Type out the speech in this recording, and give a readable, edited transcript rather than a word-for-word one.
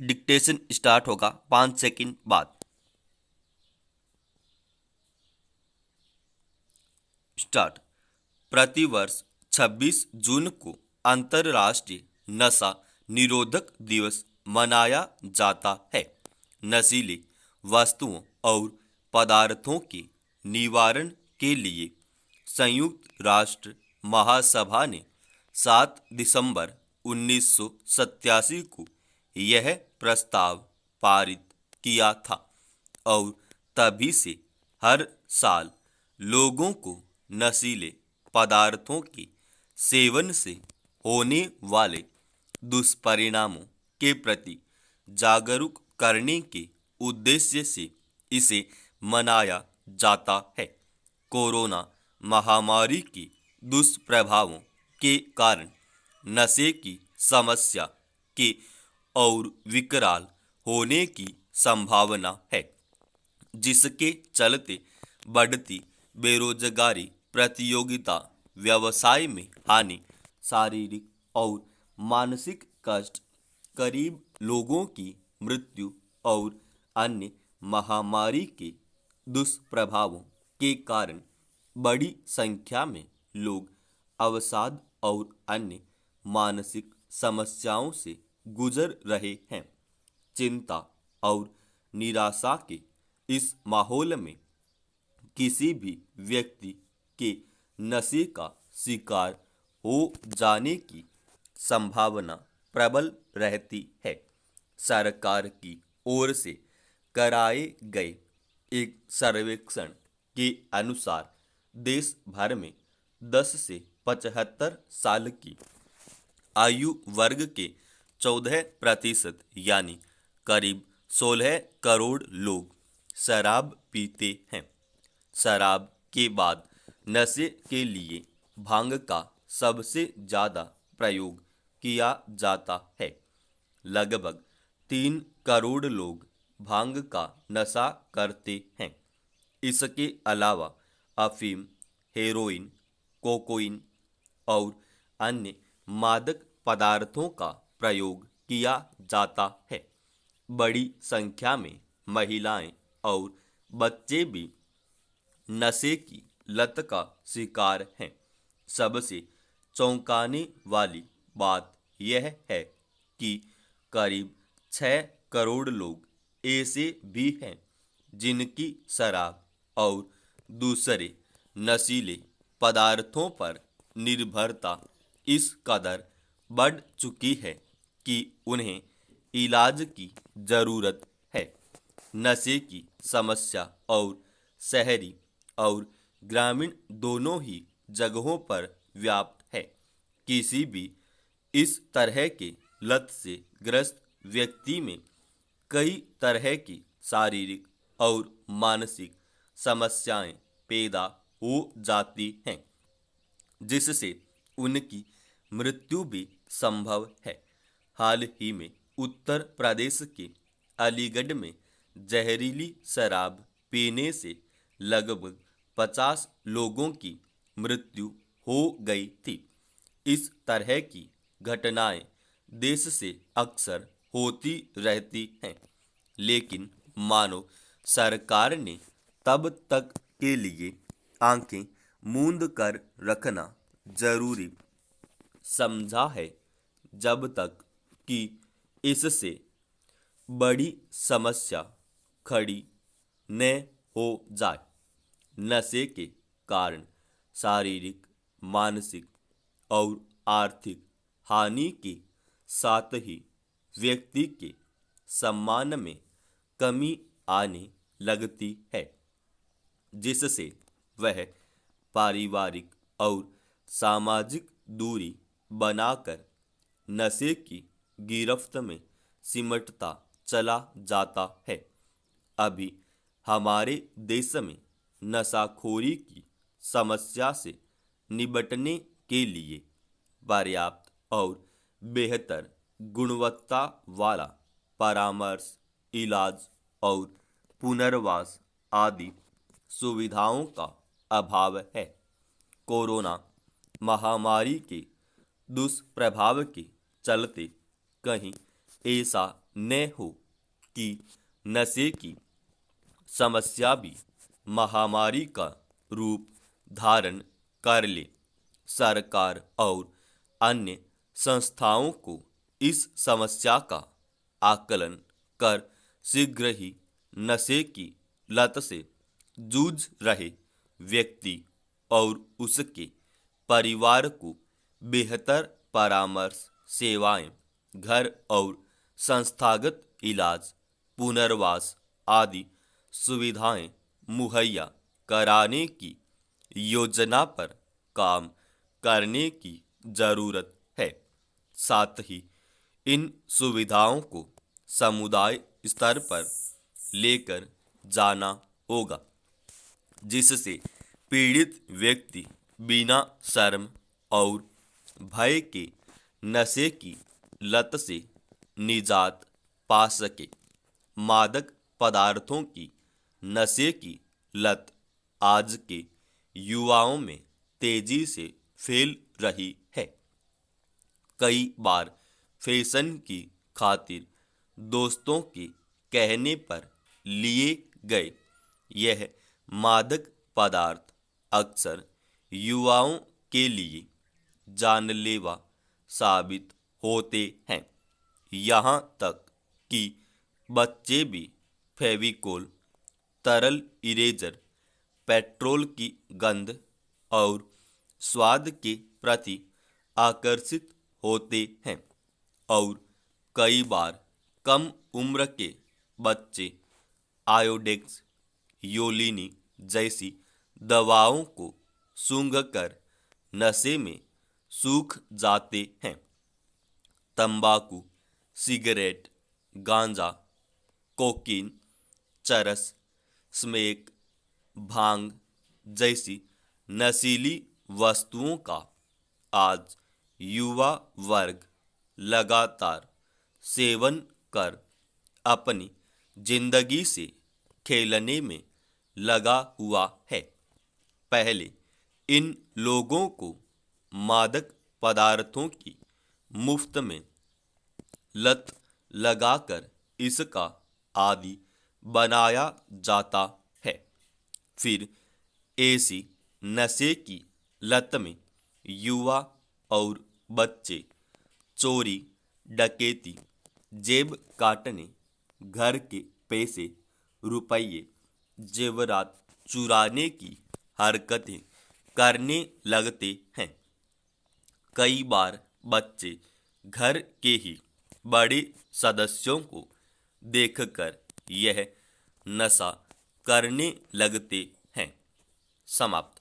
Dictation start होगा 5 second बाद। Start. प्रतिवर्ष 26 जून को अंतर्राष्ट्रीय नशा निरोधक दिवस मनाया जाता है। नशीली वस्तुओं और पदार्थों के निवारण के लिए संयुक्त राष्ट्र महासभा ने 7 दिसंबर 1987 को यह प्रस्ताव पारित किया था और तभी से हर साल लोगों को नशीले पदार्थों के सेवन से होने वाले दुष्परिणामों के प्रति जागरूक करने के उद्देश्य से इसे मनाया जाता है। कोरोना महामारी के दुष्प्रभावों के कारण नशे की समस्या के और विकराल होने की संभावना है, जिसके चलते बढ़ती बेरोजगारी, प्रतियोगिता, व्यवसाय में हानि, शारीरिक और मानसिक कष्ट, करीब लोगों की मृत्यु और अन्य महामारी के दुष्प्रभावों के कारण बड़ी संख्या में लोग अवसाद और अन्य मानसिक समस्याओं से गुजर रहे हैं। चिंता और निराशा के इस माहौल में किसी भी व्यक्ति के नशे का शिकार हो जाने की संभावना प्रबल रहती है। सरकार की ओर से कराए गए एक सर्वेक्षण के अनुसार देश भर में 10 से 75 साल की आयु वर्ग के 14% यानी करीब 16 करोड़ लोग शराब पीते हैं। शराब के बाद नशे के लिए भांग का सबसे ज़्यादा प्रयोग किया जाता है। लगभग 3 करोड़ लोग भांग का नशा करते हैं। इसके अलावा अफीम, हेरोइन, कोकोइन और अन्य मादक पदार्थों का प्रयोग किया जाता है। बड़ी संख्या में महिलाएं और बच्चे भी नशे की लत का शिकार हैं। सबसे चौंकाने वाली बात यह है कि करीब 6 करोड़ लोग ऐसे भी हैं जिनकी शराब और दूसरे नशीले पदार्थों पर निर्भरता इस कदर बढ़ चुकी है कि उन्हें इलाज की जरूरत है। नशे की समस्या और शहरी और ग्रामीण दोनों ही जगहों पर व्याप्त है। किसी भी इस तरह के लत से ग्रस्त व्यक्ति में कई तरह की शारीरिक और मानसिक समस्याएं पैदा हो जाती हैं, जिससे उनकी मृत्यु भी संभव है। हाल ही में उत्तर प्रदेश के अलीगढ़ में जहरीली शराब पीने से लगभग 50 लोगों की मृत्यु हो गई थी। इस तरह की घटनाएं देश से अक्सर होती रहती हैं, लेकिन मानो सरकार ने तब तक के लिए आंखें मूंद कर रखना जरूरी समझा है जब तक कि इससे बड़ी समस्या खड़ी न हो जाए। नशे के कारण शारीरिक, मानसिक और आर्थिक हानि के साथ ही व्यक्ति के सम्मान में कमी आने लगती है, जिससे वह पारिवारिक और सामाजिक दूरी बनाकर नशे की गिरफ्त में सिमटता चला जाता है। अभी हमारे देश में नशाखोरी की समस्या से निपटने के लिए पर्याप्त और बेहतर गुणवत्ता वाला परामर्श, इलाज और पुनर्वास आदि सुविधाओं का अभाव है। कोरोना महामारी के दुष्प्रभाव के चलते कहीं ऐसा न हो कि नशे की समस्या भी महामारी का रूप धारण कर ले। सरकार और अन्य संस्थाओं को इस समस्या का आकलन कर शीघ्र ही नशे की लत से जूझ रहे व्यक्ति और उसके परिवार को बेहतर परामर्श सेवाएं, घर और संस्थागत इलाज, पुनर्वास आदि सुविधाएं मुहैया कराने की योजना पर काम करने की जरूरत है। साथ ही इन सुविधाओं को समुदाय स्तर पर लेकर जाना होगा, जिससे पीड़ित व्यक्ति बिना शर्म और भय के नशे की लत से निजात पा सके। मादक पदार्थों की नशे की लत आज के युवाओं में तेजी से फैल रही है। कई बार फैशन की खातिर दोस्तों के कहने पर लिए गए यह मादक पदार्थ अक्सर युवाओं के लिए जानलेवा साबित होते हैं। यहाँ तक कि बच्चे भी फेविकोल, तरल इरेजर, पेट्रोल की गंध और स्वाद के प्रति आकर्षित होते हैं और कई बार कम उम्र के बच्चे आयोडेक्स, योलिनी जैसी दवाओं को सूंघकर नशे में सूख जाते हैं। तंबाकू, सिगरेट, गांजा, कोकीन, चरस, स्मोक, भांग जैसी नशीली वस्तुओं का आज युवा वर्ग लगातार सेवन कर अपनी जिंदगी से खेलने में लगा हुआ है। पहले इन लोगों को मादक पदार्थों की मुफ्त में लत लगाकर इसका आदी बनाया जाता है। फिर ऐसी नशे की लत में युवा और बच्चे चोरी, डकैती, जेब काटने, घर के पैसे, रुपये, जेवरात चुराने की हरकतें करने लगते हैं। कई बार बच्चे घर के ही बड़े सदस्यों को देखकर यह नशा करने लगते हैं। समाप्त।